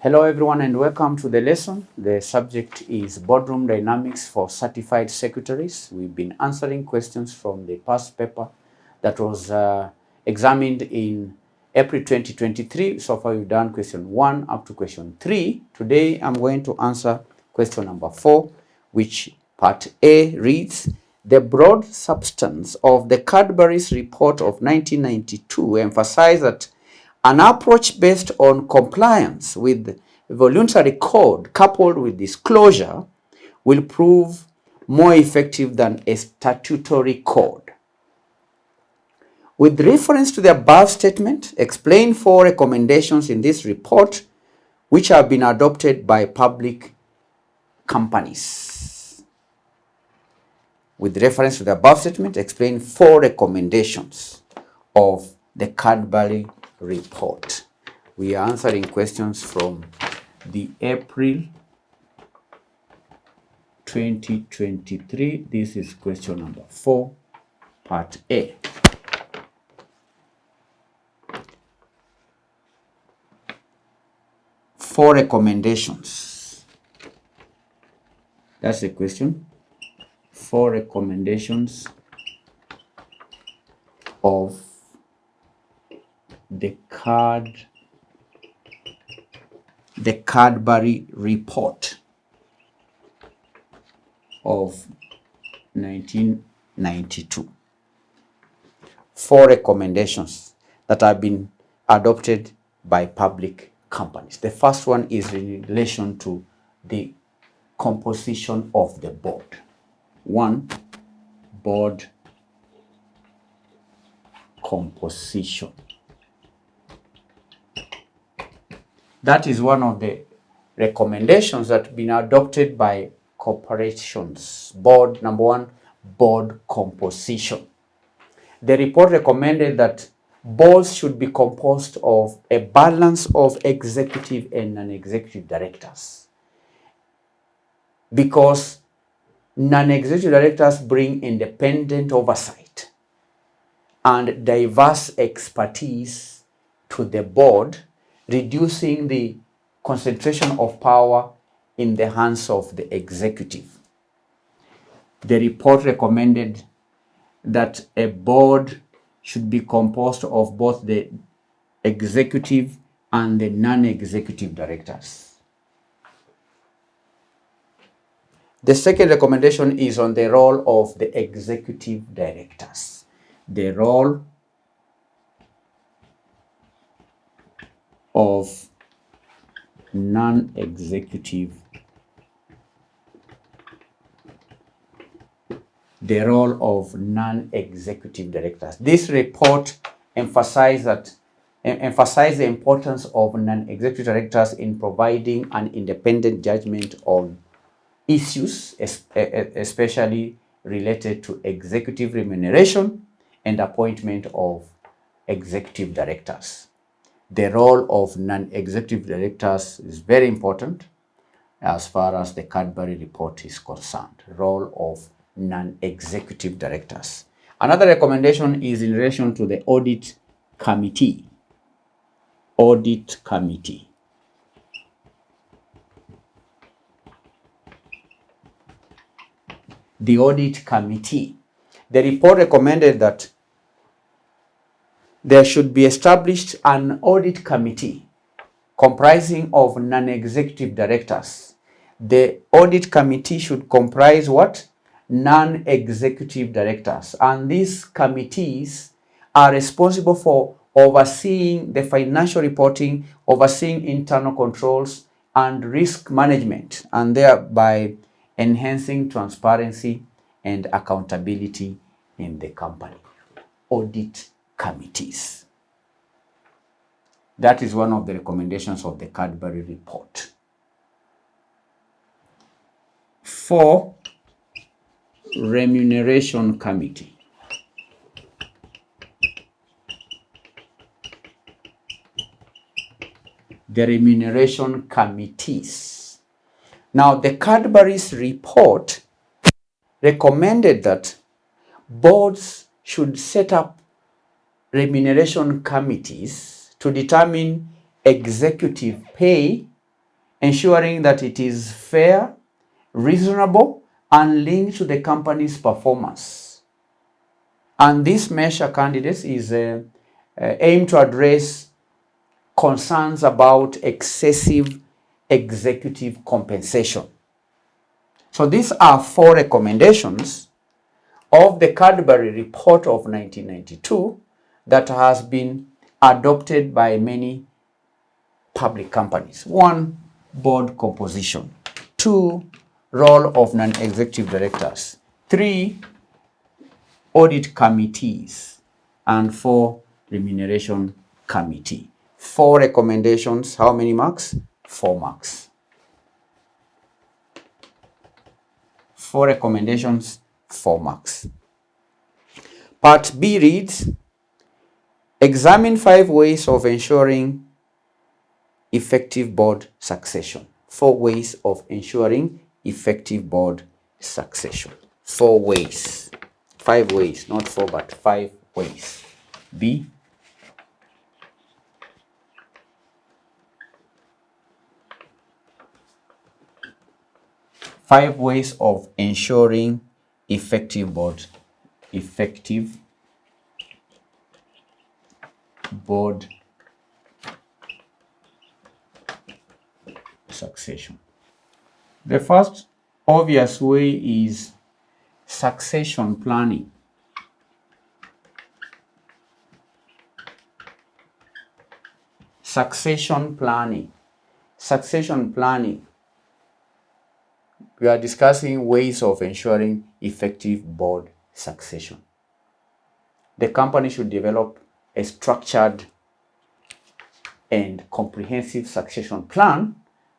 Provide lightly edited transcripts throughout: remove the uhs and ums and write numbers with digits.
Hello everyone and welcome to the lesson. The subject is Boardroom Dynamics for Certified Secretaries. We've been answering questions from the past paper that was examined in April 2023. So far we've done question 1 up to question 3. Today I'm going to answer question number 4, which part A reads, the broad substance of the Cadbury's report of 1992 emphasized that an approach based on compliance with voluntary code coupled with disclosure will prove more effective than a statutory code. With reference to the above statement, explain 4 recommendations in this report which have been adopted by public companies. With reference to the above statement, explain 4 recommendations of the Cadbury report. We are answering questions from the April 2023. This is question number 4, part A. Four recommendations. That's the question. 4 recommendations of the Cadbury report of 1992. 4 recommendations that have been adopted by public companies. The first one is in relation to the composition of the board. 1. Board composition. That is one of the recommendations that have been adopted by corporations. Board, number 1, board composition. The report recommended that boards should be composed of a balance of executive and non-executive directors, because non-executive directors bring independent oversight and diverse expertise to the board, reducing the concentration of power in the hands of the executive. The report recommended that a board should be composed of both the executive and the non-executive directors. The second recommendation is on the role of the executive directors. The role of non-executive directors. This report emphasized the importance of non-executive directors in providing an independent judgment on issues, especially related to executive remuneration and appointment of executive directors. The role of non-executive directors is very important as far as the Cadbury report is concerned. Role of non-executive directors. Another recommendation is in relation to the audit committee. Audit committee. The audit committee. The report recommended that there should be established an audit committee comprising of non-executive directors. The audit committee should comprise what? Non-executive directors. And these committees are responsible for overseeing the financial reporting, overseeing internal controls and risk management, and thereby enhancing transparency and accountability in the company. Audit committees. That is one of the recommendations of the Cadbury report. 4. Remuneration committee. The remuneration committees. Now, the Cadbury's report recommended that boards should set up remuneration committees to determine executive pay ensuring that it is fair, reasonable, and linked to the company's performance. And this measure, candidates, is aimed to address concerns about excessive executive compensation. So these are 4 recommendations of the Cadbury Report of 1992 that has been adopted by many public companies. 1, board composition. 2, role of non-executive directors. 3, audit committees. And 4, remuneration committee. 4 recommendations. How many marks? 4 marks. 4 recommendations, 4 marks. Part B reads, examine 5 ways of ensuring effective board succession. 4 ways of ensuring effective board succession. 4 ways. 5 ways, not 4, but 5 ways. B. Five ways of ensuring effective board succession. The first obvious way is succession planning. Succession planning. We are discussing ways of ensuring effective board succession. The company should develop a structured and comprehensive succession plan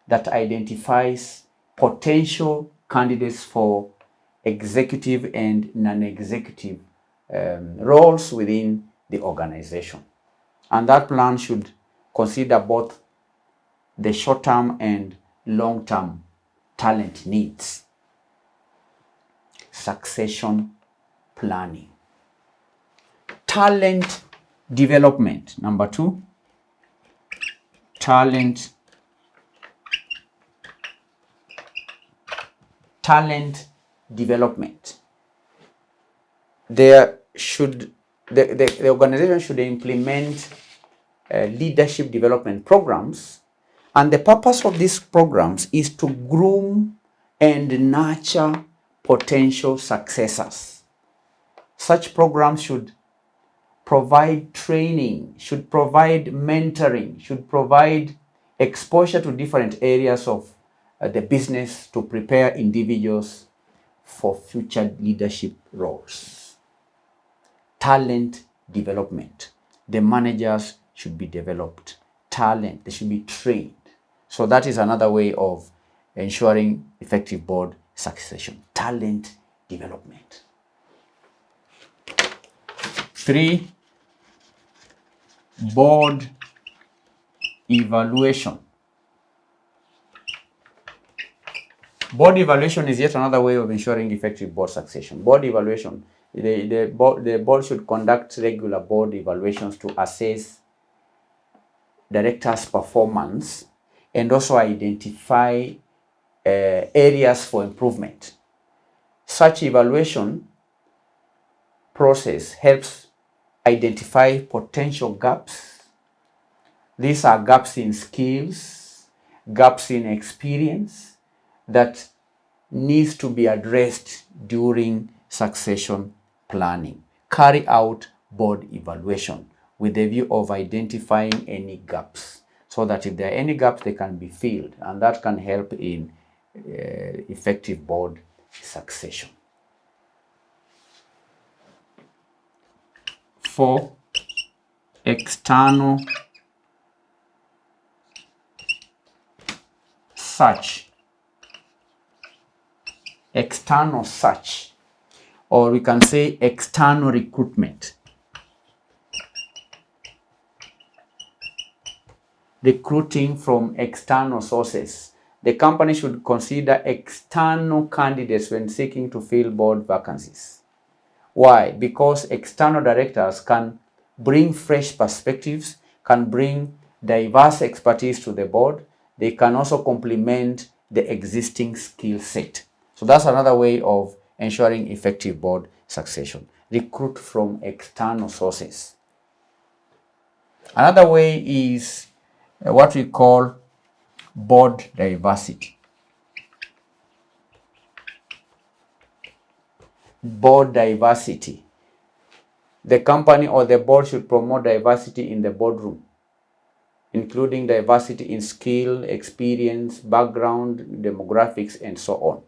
that identifies potential candidates for executive and non-executive roles within the organization. And that plan should consider both the short-term and long-term talent needs. Succession planning. Talent development. Number 2, talent development. The organization should implement leadership development programs, and the purpose of these programs is to groom and nurture potential successors. Such programs should provide training, should provide mentoring, should provide exposure to different areas of the business to prepare individuals for future leadership roles. Talent development. The managers should be developed. Talent, they should be trained. So that is another way of ensuring effective board succession. Talent development. 3, board evaluation. Board evaluation is yet another way of ensuring effective board succession. Board evaluation. The board should conduct regular board evaluations to assess directors' performance and also identify areas for improvement. Such evaluation process helps identify potential gaps. These are gaps in skills, gaps in experience that needs to be addressed during succession planning. Carry out board evaluation with the view of identifying any gaps, so that if there are any gaps, they can be filled, and that can help in effective board succession. 4, external search. External search, or we can say external recruitment. Recruiting from external sources. The company should consider external candidates when seeking to fill board vacancies. Why? Because external directors can bring fresh perspectives, can bring diverse expertise to the board. they can also complement the existing skill set. So that's another way of ensuring effective board succession. Recruit from external sources. Another way is what we call board diversity. Board diversity. The company or the board should promote diversity in the boardroom, including diversity in skill, experience, background, demographics, and so on.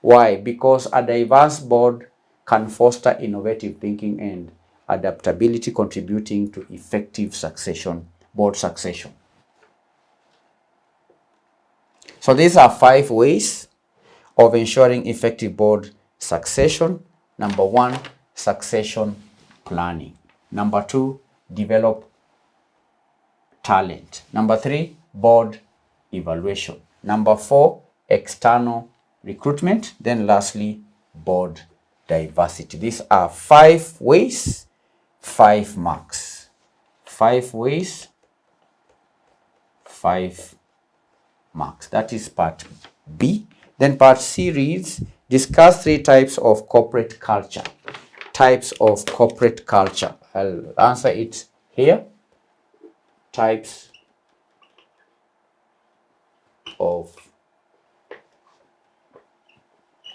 Why? Because a diverse board can foster innovative thinking and adaptability, contributing to effective succession, board succession. So these are 5 ways of ensuring effective board succession. Number 1, succession planning. Number 2, develop talent. Number 3, board evaluation. Number 4, external recruitment. Then lastly, board diversity. These are 5 ways, 5 marks. 5 ways, 5 marks. That is part B. Then part C reads, discuss 3 types of corporate culture. Types of corporate culture. I'll answer it here. Types of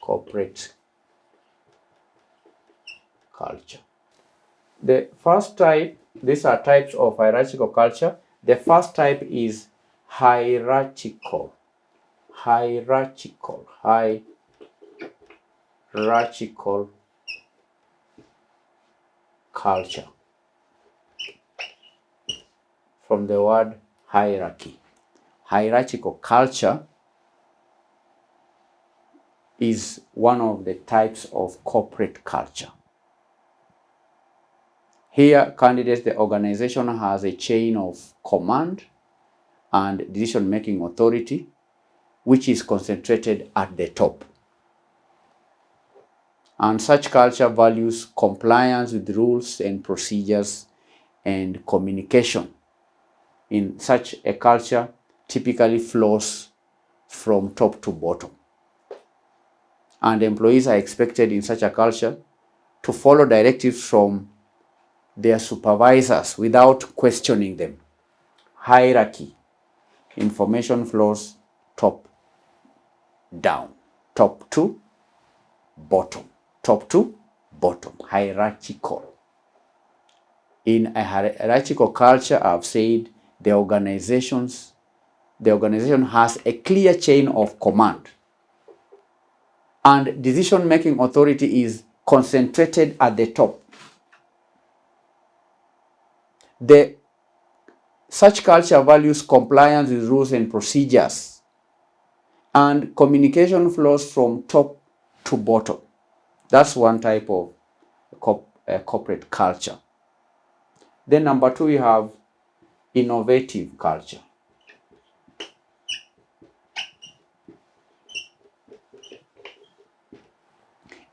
corporate culture. The first type, these are types of hierarchical culture. The first type is hierarchical. Hierarchical culture. From the word hierarchy. Hierarchical culture is one of the types of corporate culture. Here, candidates, the organization has a chain of command and decision-making authority, which is concentrated at the top. And such culture values compliance with rules and procedures and communication. In such a culture, typically flows from top to bottom. And employees are expected in such a culture to follow directives from their supervisors without questioning them. Hierarchy. Information flows top down, top to bottom, top to bottom, hierarchical. In a hierarchical culture, I've said the organization has a clear chain of command, and decision-making authority is concentrated at the top. Such culture values compliance with rules and procedures, and communication flows from top to bottom. That's one type of corporate culture. Then number 2, we have innovative culture.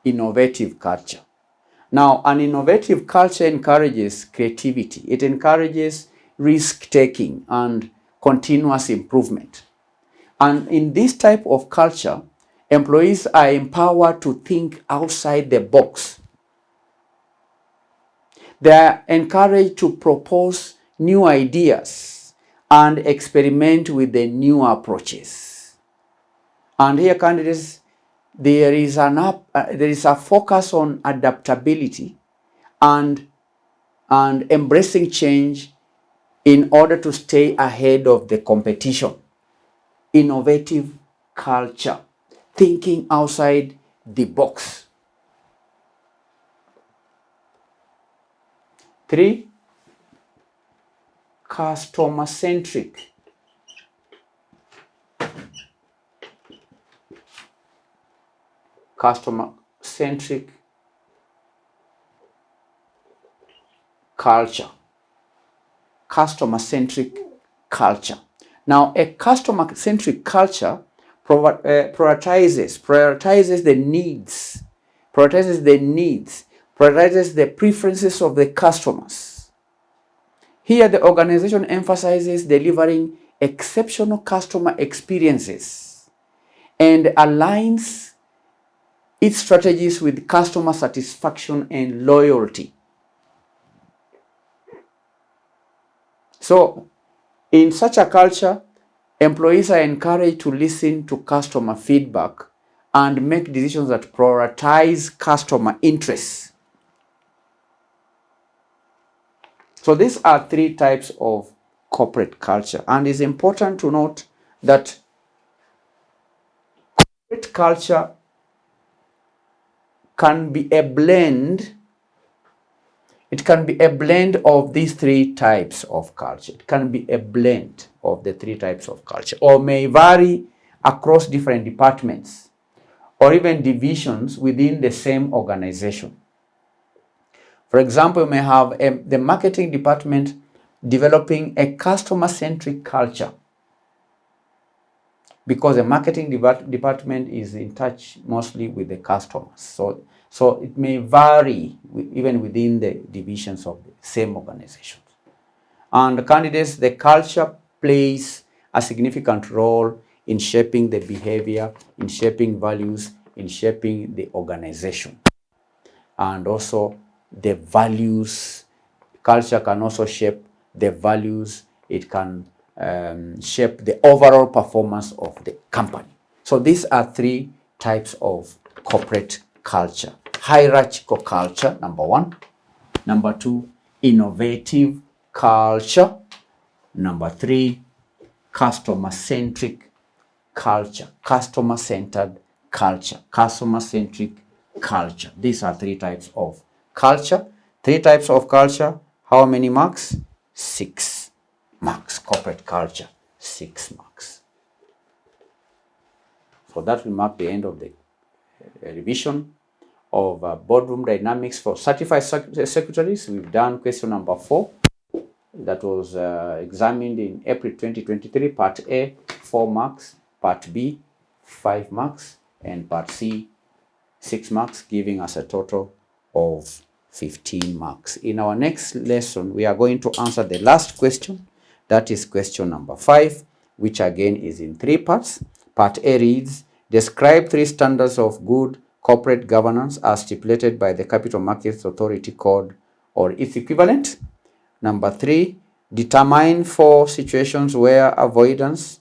Innovative culture. Now, an innovative culture encourages creativity. It encourages risk-taking and continuous improvement. And in this type of culture, employees are empowered to think outside the box. They are encouraged to propose new ideas and experiment with the new approaches. And here, candidates, there is a focus on adaptability and embracing change in order to stay ahead of the competition. Innovative culture, thinking outside the box. 3, customer-centric. Customer-centric culture. Customer-centric culture. Now, a customer-centric culture prioritizes the needs, prioritizes the preferences of the customers. Here, the organization emphasizes delivering exceptional customer experiences and aligns its strategies with customer satisfaction and loyalty. So, in such a culture, employees are encouraged to listen to customer feedback and make decisions that prioritize customer interests. So these are three types of corporate culture, and it's important to note that corporate culture can be a blend. It can be a blend of these three types of culture. It can be a blend of the three types of culture, or may vary across different departments or even divisions within the same organization. For example, you may have the marketing department developing a customer-centric culture, because the marketing department is in touch mostly with the customers. So it may vary even within the divisions of the same organization. And candidates, the culture plays a significant role in shaping the behavior, in shaping values, in shaping the organization. And also the values. Culture can also shape the values. It can shape the overall performance of the company. So these are three types of corporate culture. Hierarchical culture, number one. Number two, innovative culture. Number three, customer-centric culture. Customer-centered culture. Customer-centric culture. These are three types of culture. Three types of culture. How many marks? 6 marks. Corporate culture, 6 marks. So that will mark the end of the revision of boardroom dynamics for certified secretaries. We've done question number 4. That was examined in April 2023. Part A, 4 marks. Part B, 5 marks. And Part C, 6 marks, giving us a total of 15 marks. In our next lesson, we are going to answer the last question. That is question number 5, which again is in 3 parts. Part A reads, describe 3 standards of good corporate governance as stipulated by the Capital Markets Authority Code or its equivalent. Number 3, determine 4 situations where avoidance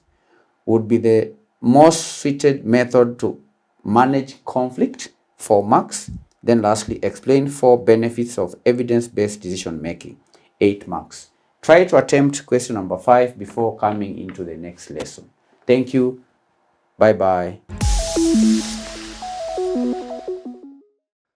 would be the most suited method to manage conflict, 4 marks. Then lastly, explain 4 benefits of evidence-based decision making, 8 marks. Try to attempt question number 5 before coming into the next lesson. Thank you. Bye-bye.